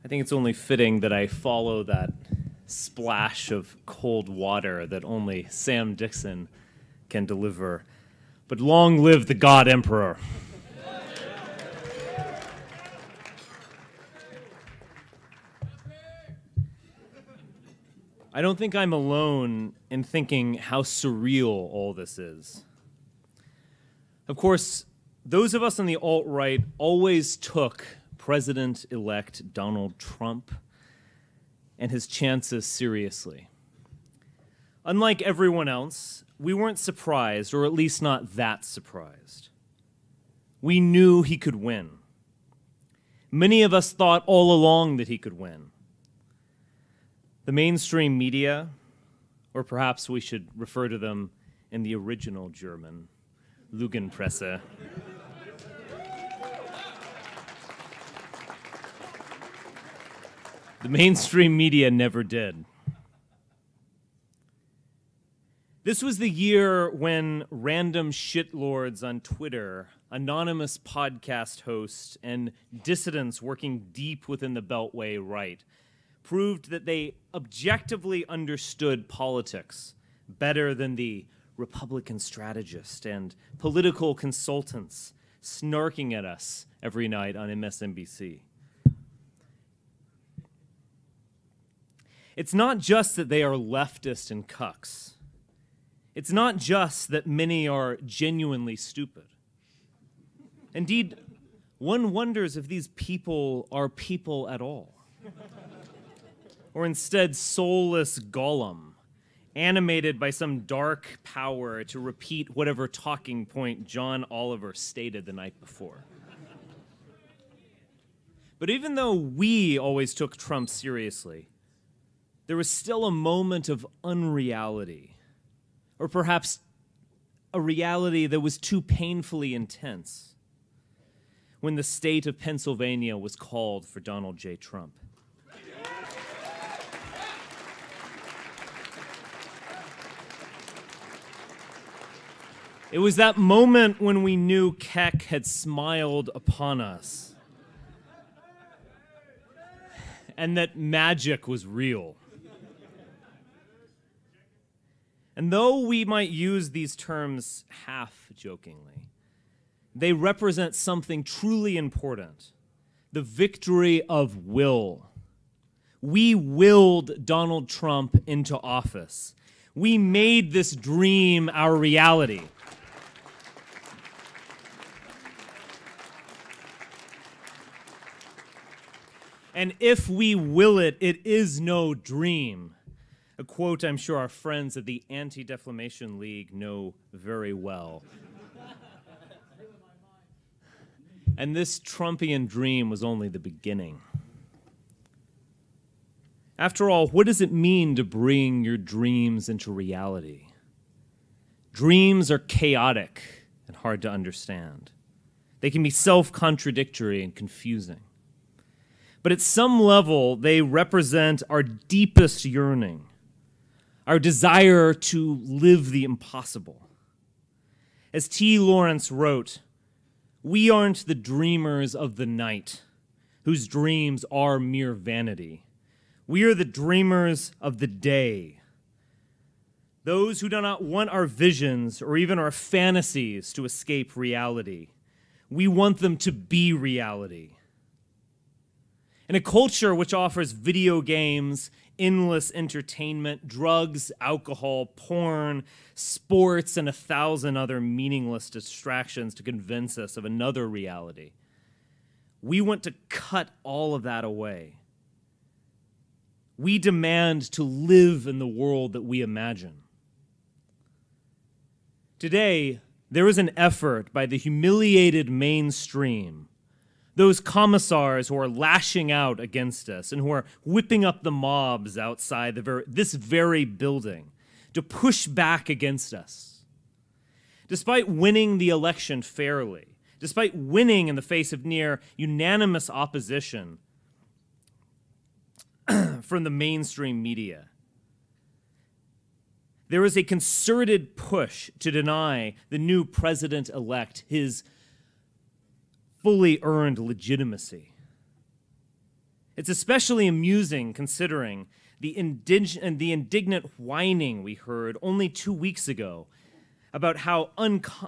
think it's only fitting that I follow that splash of cold water that only Sam Dixon can deliver. But long live the God Emperor. I don't think I'm alone in thinking how surreal all this is. Of course, those of us on the alt-right always took President-elect Donald Trump and his chances seriously. Unlike everyone else, we weren't surprised, or at least not that surprised. We knew he could win. Many of us thought all along that he could win. The mainstream media, or perhaps we should refer to them in the original German, Lügenpresse. The mainstream media never did. This was the year when random shitlords on Twitter, anonymous podcast hosts, and dissidents working deep within the Beltway right proved that they objectively understood politics better than the Republican strategist and political consultants snarking at us every night on MSNBC. It's not just that they are leftist and cucks. It's not just that many are genuinely stupid. Indeed, one wonders if these people are people at all. Or instead soulless Gollum, animated by some dark power to repeat whatever talking point John Oliver stated the night before. But even though we always took Trump seriously, there was still a moment of unreality, or perhaps a reality that was too painfully intense, when the state of Pennsylvania was called for Donald J. Trump. It was that moment when we knew Keck had smiled upon us, and that magic was real. And though we might use these terms half-jokingly, they represent something truly important, the victory of will. We willed Donald Trump into office. We made this dream our reality. And if we will it, it is no dream. A quote I'm sure our friends at the Anti-Defamation League know very well. And this Trumpian dream was only the beginning. After all, what does it mean to bring your dreams into reality? Dreams are chaotic and hard to understand. They can be self-contradictory and confusing. But at some level, they represent our deepest yearning, our desire to live the impossible. As T. Lawrence wrote, "We aren't the dreamers of the night, whose dreams are mere vanity. We are the dreamers of the day, those who do not want our visions or even our fantasies to escape reality. We want them to be reality." In a culture which offers video games, endless entertainment, drugs, alcohol, porn, sports, and 1,000 other meaningless distractions to convince us of another reality, we want to cut all of that away. We demand to live in the world that we imagine. Today, there is an effort by the humiliated mainstream, those commissars who are lashing out against us and who are whipping up the mobs outside this very building to push back against us. Despite winning the election fairly, despite winning in the face of near unanimous opposition from the mainstream media, there is a concerted push to deny the new president-elect his fully earned legitimacy. It's especially amusing considering the indignant whining we heard only 2 weeks ago about how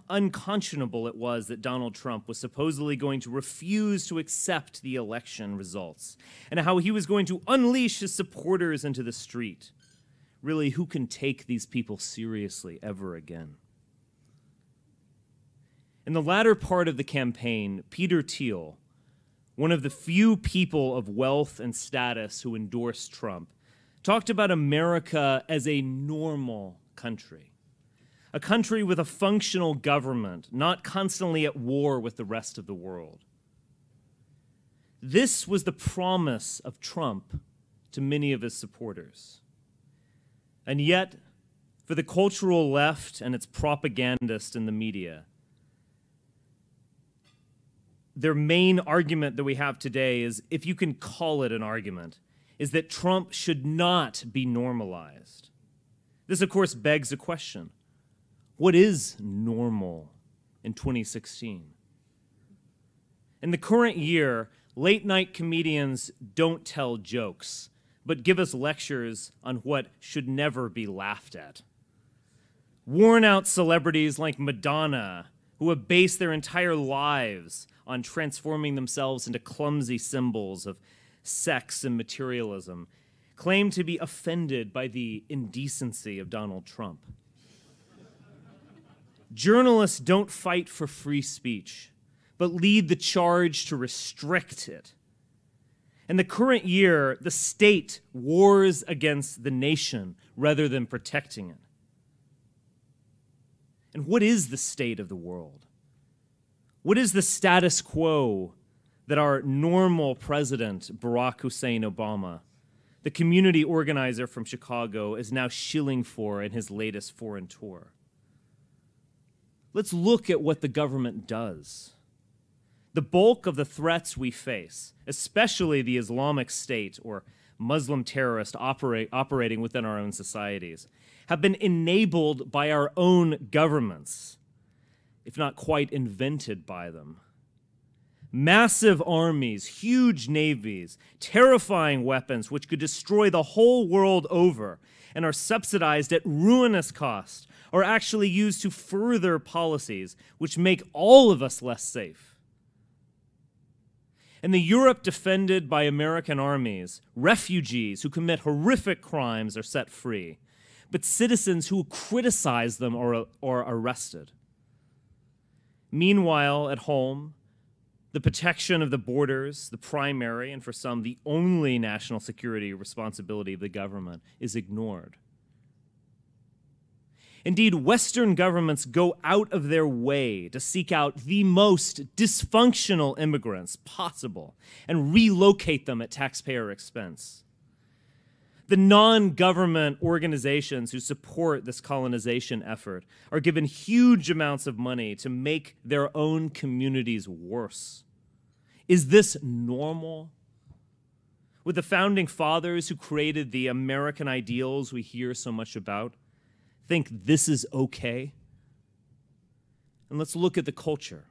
unconscionable it was that Donald Trump was supposedly going to refuse to accept the election results, and how he was going to unleash his supporters into the street. Really, who can take these people seriously ever again? In the latter part of the campaign, Peter Thiel, one of the few people of wealth and status who endorsed Trump, talked about America as a normal country, a country with a functional government, not constantly at war with the rest of the world. This was the promise of Trump to many of his supporters. And yet, for the cultural left and its propagandists in the media, their main argument that we have today is, if you can call it an argument, is that Trump should not be normalized. This, of course, begs a question. What is normal in 2016? In the current year, late-night comedians don't tell jokes, but give us lectures on what should never be laughed at. Worn-out celebrities like Madonna, who have based their entire lives on transforming themselves into clumsy symbols of sex and materialism, claim to be offended by the indecency of Donald Trump. Journalists don't fight for free speech, but lead the charge to restrict it. In the current year, the state wars against the nation rather than protecting it. And what is the state of the world? What is the status quo that our normal president, Barack Hussein Obama, the community organizer from Chicago, is now shilling for in his latest foreign tour? Let's look at what the government does. The bulk of the threats we face, especially the Islamic State or Muslim terrorists operating within our own societies, have been enabled by our own governments, if not quite invented by them. Massive armies, huge navies, terrifying weapons which could destroy the whole world over and are subsidized at ruinous cost are actually used to further policies which make all of us less safe. In the Europe defended by American armies, refugees who commit horrific crimes are set free, but citizens who criticize them are arrested. Meanwhile, at home, the protection of the borders, the primary, and for some, the only national security responsibility of the government, is ignored. Indeed, Western governments go out of their way to seek out the most dysfunctional immigrants possible and relocate them at taxpayer expense. The non-government organizations who support this colonization effort are given huge amounts of money to make their own communities worse. Is this normal? Would the founding fathers who created the American ideals we hear so much about think this is okay? And let's look at the culture.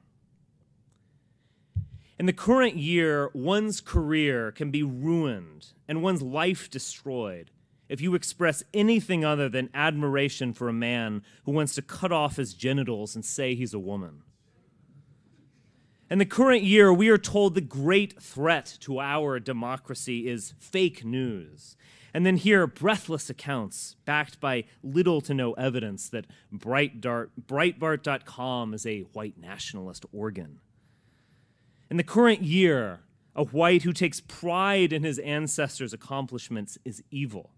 In the current year, one's career can be ruined and one's life destroyed if you express anything other than admiration for a man who wants to cut off his genitals and say he's a woman. In the current year, we are told the great threat to our democracy is fake news. And then hear breathless accounts backed by little to no evidence that Breitbart.com is a white nationalist organ. In the current year, a white who takes pride in his ancestors' accomplishments is evil.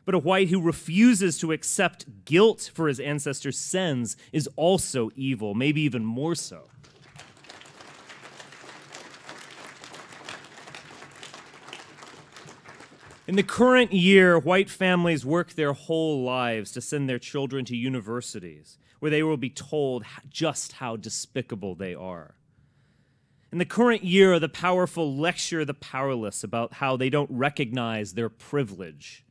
But a white who refuses to accept guilt for his ancestors' sins is also evil, maybe even more so. In the current year, white families work their whole lives to send their children to universities where they will be told just how despicable they are. In the current year, the powerful lecture the powerless about how they don't recognize their privilege.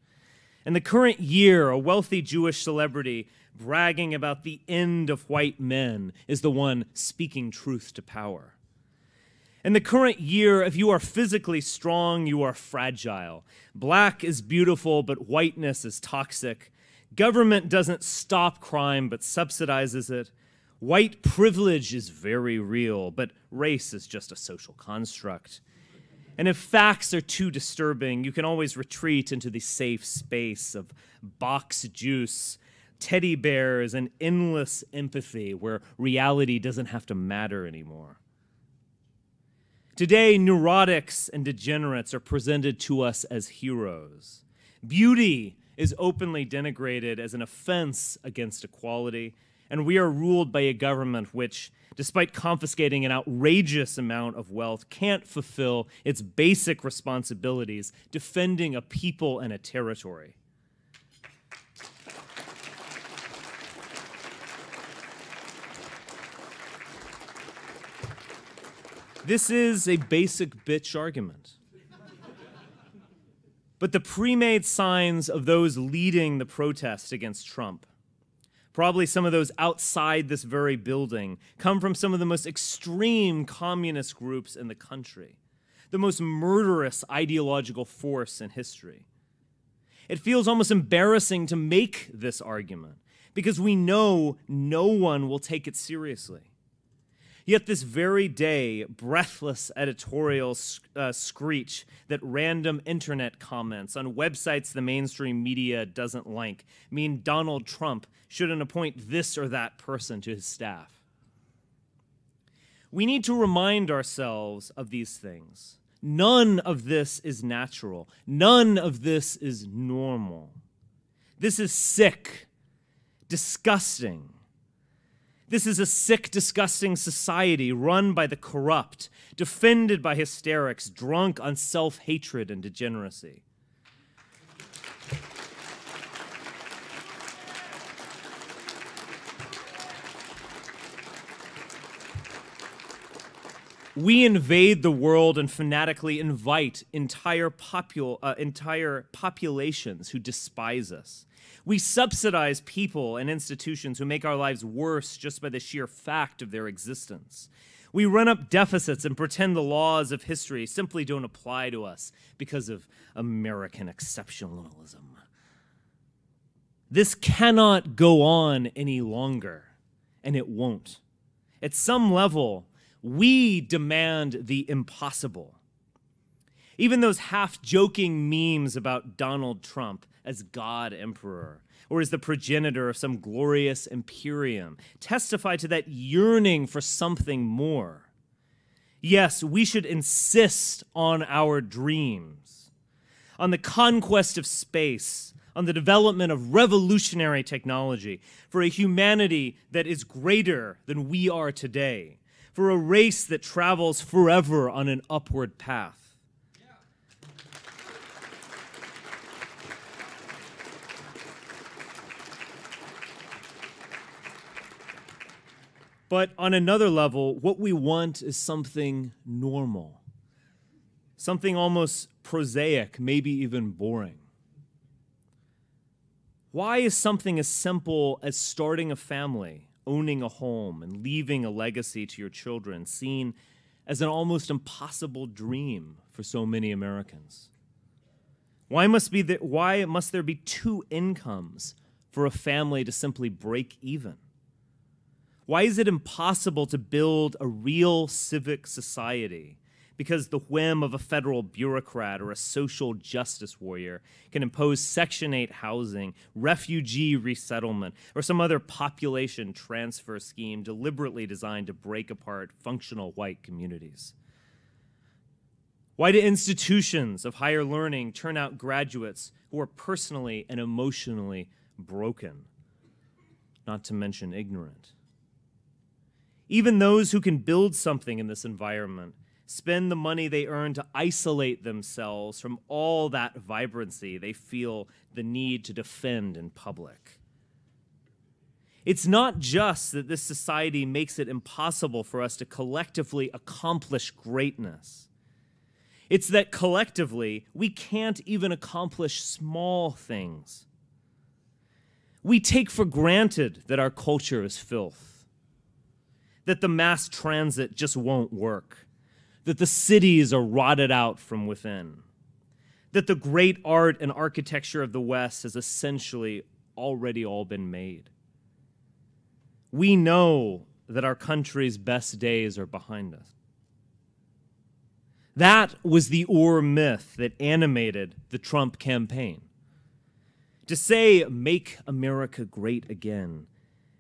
In the current year, a wealthy Jewish celebrity bragging about the end of white men is the one speaking truth to power. In the current year, if you are physically strong, you are fragile. Black is beautiful, but whiteness is toxic. Government doesn't stop crime, but subsidizes it. White privilege is very real, but race is just a social construct. And if facts are too disturbing, you can always retreat into the safe space of box juice, teddy bears, and endless empathy where reality doesn't have to matter anymore. Today, neurotics and degenerates are presented to us as heroes. Beauty is openly denigrated as an offense against equality, and we are ruled by a government which, despite confiscating an outrageous amount of wealth, can't fulfill its basic responsibilities defending a people and a territory. This is a basic bitch argument. But the pre-made signs of those leading the protest against Trump, probably some of those outside this very building, come from some of the most extreme communist groups in the country, the most murderous ideological force in history. It feels almost embarrassing to make this argument because we know no one will take it seriously. Yet this very day, breathless editorials screech that random internet comments on websites the mainstream media doesn't like mean Donald Trump shouldn't appoint this or that person to his staff. We need to remind ourselves of these things. None of this is natural. None of this is normal. This is sick, disgusting. This is a sick, disgusting society run by the corrupt, defended by hysterics, drunk on self-hatred and degeneracy. We invade the world and fanatically invite entire populations who despise us. We subsidize people and institutions who make our lives worse just by the sheer fact of their existence. We run up deficits and pretend the laws of history simply don't apply to us because of American exceptionalism. This cannot go on any longer, and it won't. At some level, we demand the impossible. Even those half-joking memes about Donald Trump as God Emperor or as the progenitor of some glorious imperium testify to that yearning for something more. Yes, we should insist on our dreams, on the conquest of space, on the development of revolutionary technology for a humanity that is greater than we are today, for a race that travels forever on an upward path. But on another level, what we want is something normal, something almost prosaic, maybe even boring. Why is something as simple as starting a family, owning a home, and leaving a legacy to your children seen as an almost impossible dream for so many Americans? Why must there be two incomes for a family to simply break even? Why is it impossible to build a real civic society because the whim of a federal bureaucrat or a social justice warrior can impose Section 8 housing, refugee resettlement, or some other population transfer scheme deliberately designed to break apart functional white communities? Why do institutions of higher learning turn out graduates who are personally and emotionally broken, not to mention ignorant? Even those who can build something in this environment spend the money they earn to isolate themselves from all that vibrancy they feel the need to defend in public. It's not just that this society makes it impossible for us to collectively accomplish greatness. It's that collectively we can't even accomplish small things. We take for granted that our culture is filth, that the mass transit just won't work. that the cities are rotted out from within, that the great art and architecture of the West has essentially already all been made. We know that our country's best days are behind us. That was the Ur myth that animated the Trump campaign. To say, "Make America great again,"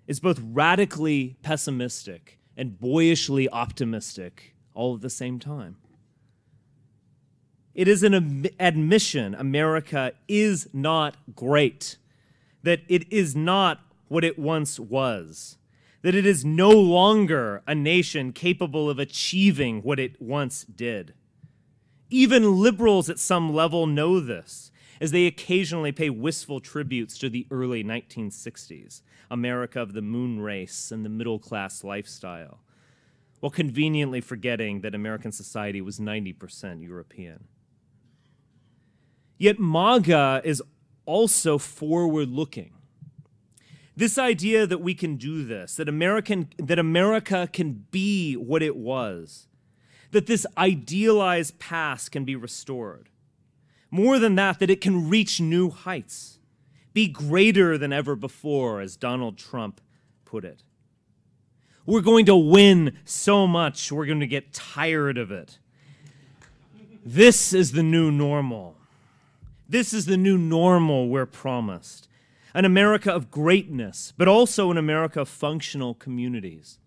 is both radically pessimistic and boyishly optimistic all at the same time. It is an admission America is not great, that it is not what it once was, that it is no longer a nation capable of achieving what it once did. Even liberals at some level know this, as they occasionally pay wistful tributes to the early 1960s, America of the moon race and the middle-class lifestyle, while conveniently forgetting that American society was 90% European. Yet MAGA is also forward-looking. This idea that we can do this, that America can be what it was, that this idealized past can be restored. More than that, that it can reach new heights, be greater than ever before, as Donald Trump put it. We're going to win so much, we're going to get tired of it. This is the new normal. This is the new normal we're promised. An America of greatness, but also an America of functional communities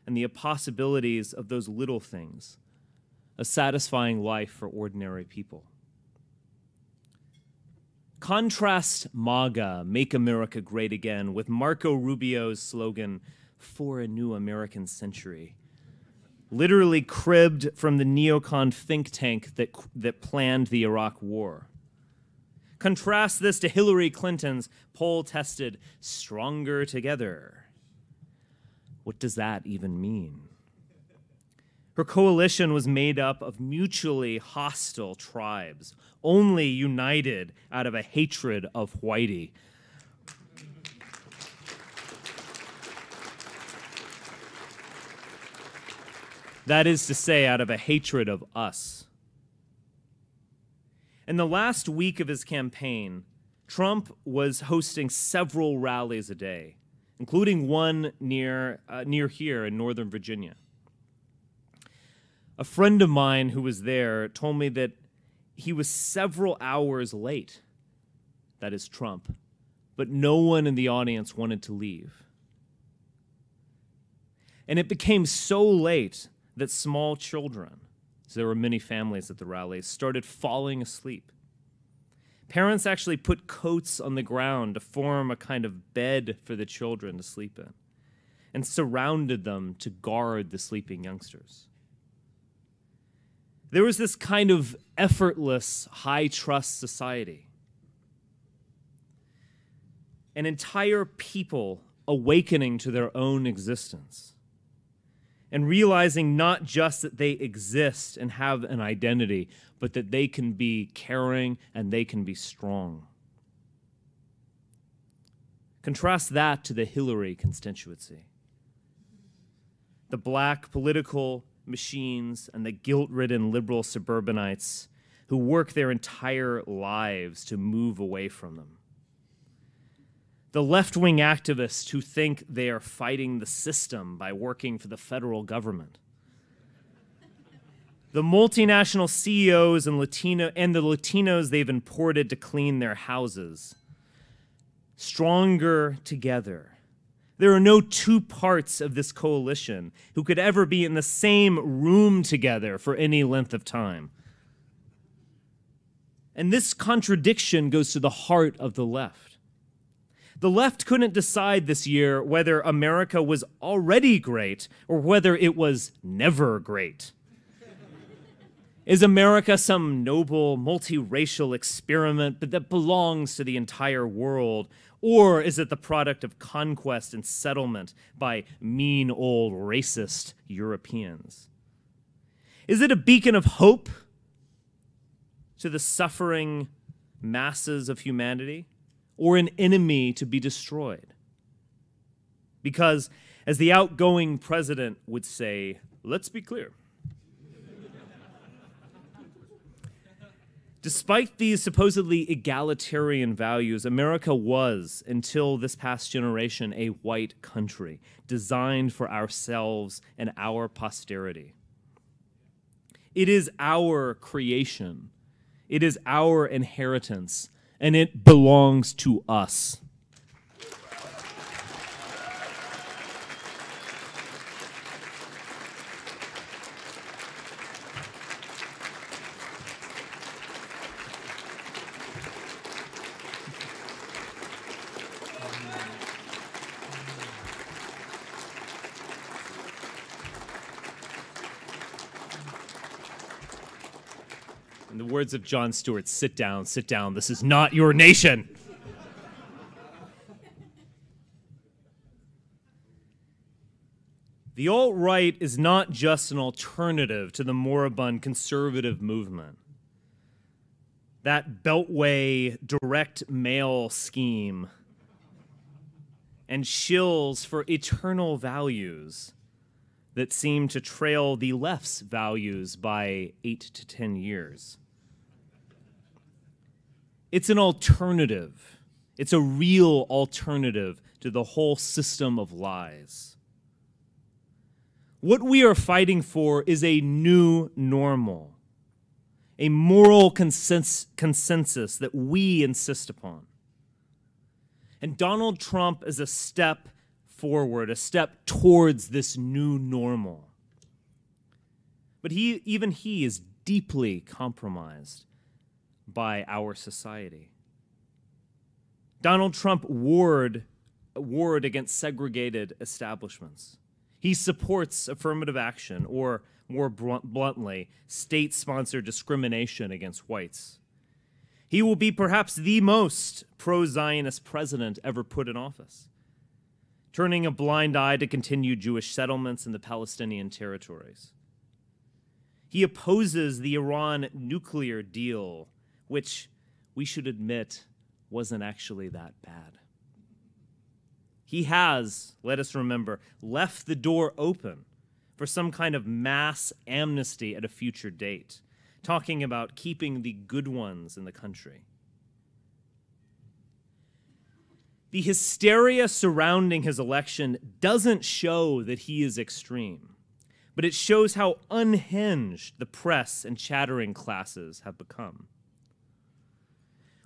and the possibilities of those little things, a satisfying life for ordinary people. Contrast MAGA, Make America Great Again, with Marco Rubio's slogan, "For a New American Century," literally cribbed from the neocon think tank that planned the Iraq War. Contrast this to Hillary Clinton's poll-tested "Stronger Together." What does that even mean? Her coalition was made up of mutually hostile tribes, only united out of a hatred of whitey. That is to say, out of a hatred of us. In the last week of his campaign, Trump was hosting several rallies a day, including one near here in Northern Virginia. A friend of mine who was there told me that he was several hours late, that is Trump, but no one in the audience wanted to leave. And it became so late that small children, so there were many families at the rallies, started falling asleep. Parents actually put coats on the ground to form a kind of bed for the children to sleep in, and surrounded them to guard the sleeping youngsters. There was this kind of effortless, high-trust society. An entire people awakening to their own existence and realizing not just that they exist and have an identity, but that they can be caring and they can be strong. Contrast that to the Hillary constituency. The black political machines and the guilt-ridden liberal suburbanites who work their entire lives to move away from them. The left-wing activists who think they are fighting the system by working for the federal government. The multinational CEOs and the Latinos they've imported to clean their houses. Stronger together. There are no two parts of this coalition who could ever be in the same room together for any length of time. And this contradiction goes to the heart of the left. The left couldn't decide this year whether America was already great or whether it was never great. Is America some noble, multiracial experiment that belongs to the entire world? Or is it the product of conquest and settlement by mean old racist Europeans? Is it a beacon of hope to the suffering masses of humanity, or an enemy to be destroyed? Because, as the outgoing president would say, let's be clear. Despite these supposedly egalitarian values, America was, until this past generation, a white country designed for ourselves and our posterity. It is our creation. It is our inheritance, and it belongs to us. In the words of Jon Stewart, sit down, this is not your nation. The alt-right is not just an alternative to the moribund conservative movement. That beltway direct mail scheme and shills for eternal values that seem to trail the left's values by 8 to 10 years. It's an alternative. It's a real alternative to the whole system of lies. What we are fighting for is a new normal, a moral consensus that we insist upon. And Donald Trump is a step forward, a step towards this new normal. But even he is deeply compromised by our society. Donald Trump warred against segregated establishments. He supports affirmative action, or more bluntly, state-sponsored discrimination against whites. He will be perhaps the most pro-Zionist president ever put in office, turning a blind eye to continued Jewish settlements in the Palestinian territories. He opposes the Iran nuclear deal, which we should admit wasn't actually that bad. He has, let us remember, left the door open for some kind of mass amnesty at a future date, talking about keeping the good ones in the country. The hysteria surrounding his election doesn't show that he is extreme, but it shows how unhinged the press and chattering classes have become.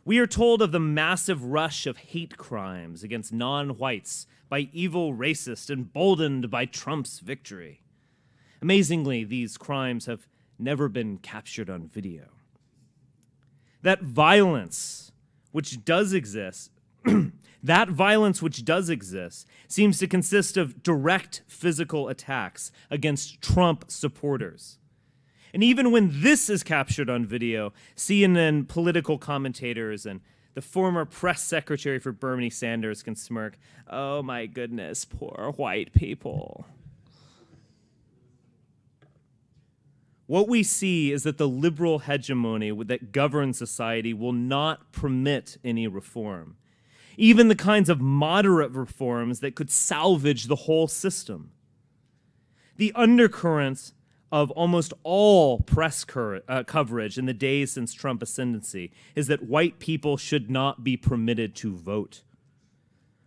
We are told of the massive rush of hate crimes against non-whites by evil racists emboldened by Trump's victory. Amazingly, these crimes have never been captured on video. That violence which does exist, seems to consist of direct physical attacks against Trump supporters. And even when this is captured on video, CNN political commentators and the former press secretary for Bernie Sanders can smirk, "Oh my goodness, poor white people." What we see is that the liberal hegemony that governs society will not permit any reform, even the kinds of moderate reforms that could salvage the whole system. The undercurrents of almost all press coverage in the days since Trump ascendancy is that white people should not be permitted to vote.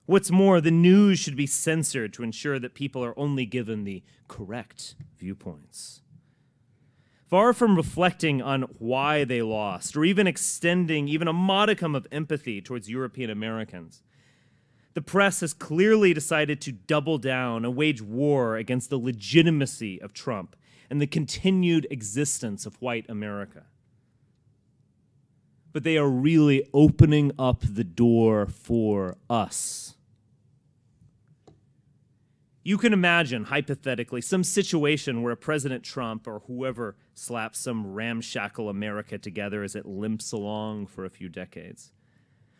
What's more, the news should be censored to ensure that people are only given the correct viewpoints. Far from reflecting on why they lost, or even extending even a modicum of empathy towards European Americans, the press has clearly decided to double down and wage war against the legitimacy of Trump and the continued existence of white America. But they are really opening up the door for us. You can imagine, hypothetically, some situation where President Trump or whoever slaps some ramshackle America together as it limps along for a few decades,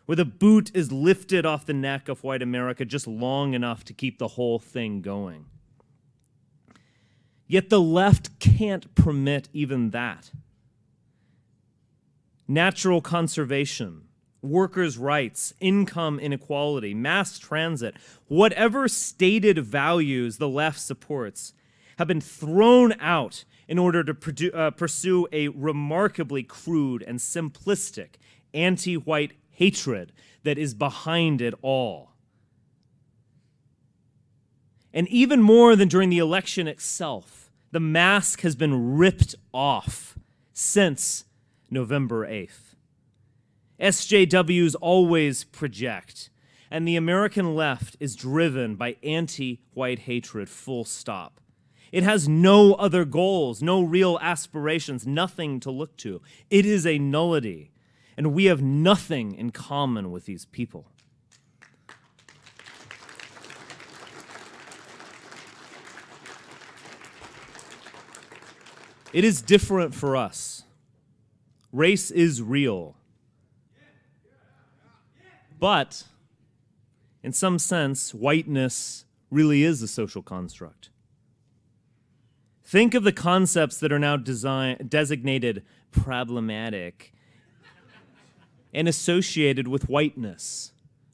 where the boot is lifted off the neck of white America just long enough to keep the whole thing going. Yet the left can't permit even that. Natural conservation, workers' rights, income inequality, mass transit, whatever stated values the left supports, have been thrown out in order to pursue a remarkably crude and simplistic anti-white hatred that is behind it all. And even more than during the election itself, the mask has been ripped off since November 8th. SJWs always project, and the American left is driven by anti-white hatred, full stop. It has no other goals, no real aspirations, nothing to look to. It is a nullity, and we have nothing in common with these people. It is different for us. Race is real. But, in some sense, whiteness really is a social construct. Think of the concepts that are now designated problematic and associated with whiteness: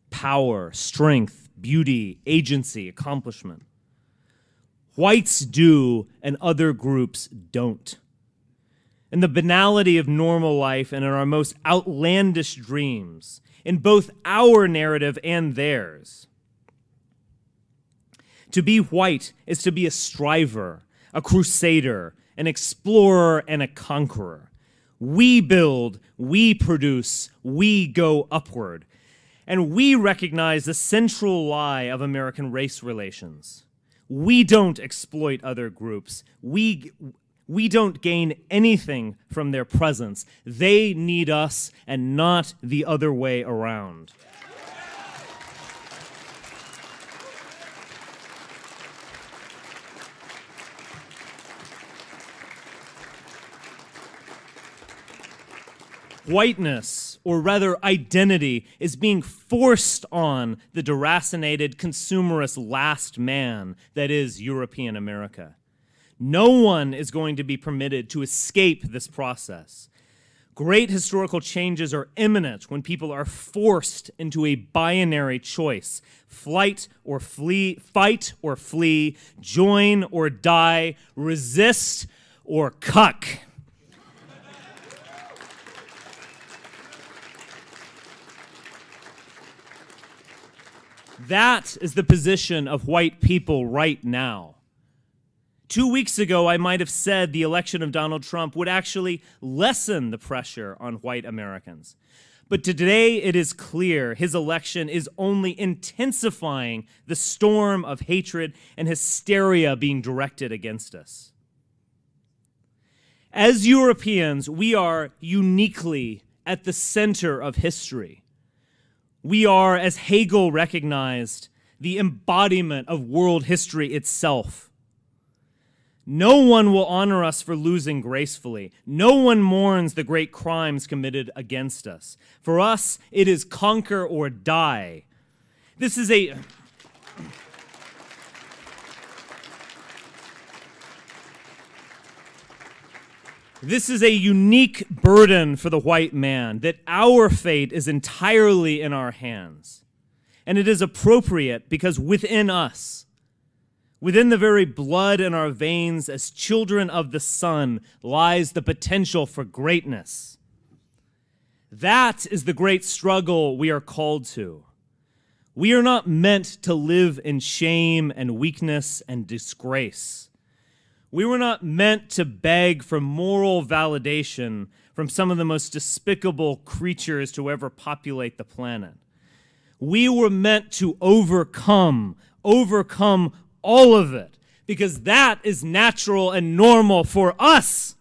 power, strength, beauty, agency, accomplishment. Whites do, and other groups don't. In the banality of normal life and in our most outlandish dreams, in both our narrative and theirs, to be white is to be a striver, a crusader, an explorer, and a conqueror. We build, we produce, we go upward. And we recognize the central lie of American race relations. We don't exploit other groups. We don't gain anything from their presence. They need us and not the other way around. Whiteness, or rather identity, is being forced on the deracinated, consumerist last man that is European America. No one is going to be permitted to escape this process. Great historical changes are imminent when people are forced into a binary choice: fight or flee, join or die, resist or cuck. That is the position of white people right now. 2 weeks ago, I might have said the election of Donald Trump would actually lessen the pressure on white Americans. But today it is clear his election is only intensifying the storm of hatred and hysteria being directed against us. As Europeans, we are uniquely at the center of history. We are, as Hegel recognized, the embodiment of world history itself. No one will honor us for losing gracefully. No one mourns the great crimes committed against us. For us, it is conquer or die. This is a unique burden for the white man, that our fate is entirely in our hands. And it is appropriate because within us, within the very blood in our veins as children of the sun, lies the potential for greatness. That is the great struggle we are called to. We are not meant to live in shame and weakness and disgrace. We were not meant to beg for moral validation from some of the most despicable creatures to ever populate the planet. We were meant to overcome all of it, because that is natural and normal for us.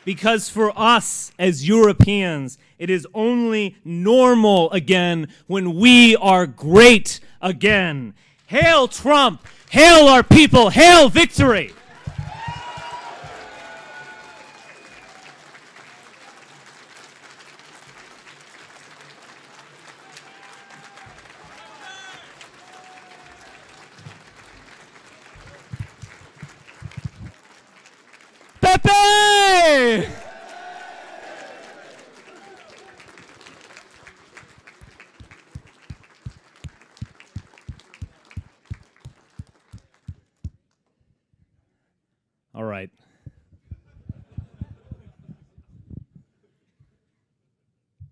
Because for us as Europeans, it is only normal again when we are great again. Hail Trump! Hail our people! Hail victory! Pepe!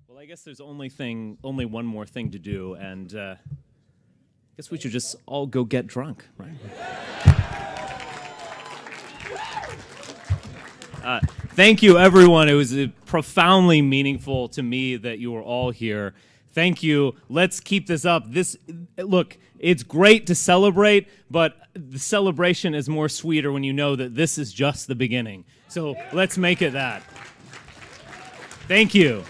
Well, I guess there's only one more thing to do, and I guess we should just all go get drunk, right? Thank you, everyone. It was profoundly meaningful to me that you were all here. Thank you. Let's keep this up. Look, it's great to celebrate, but the celebration is more sweeter when you know that this is just the beginning. So let's make it that. Thank you.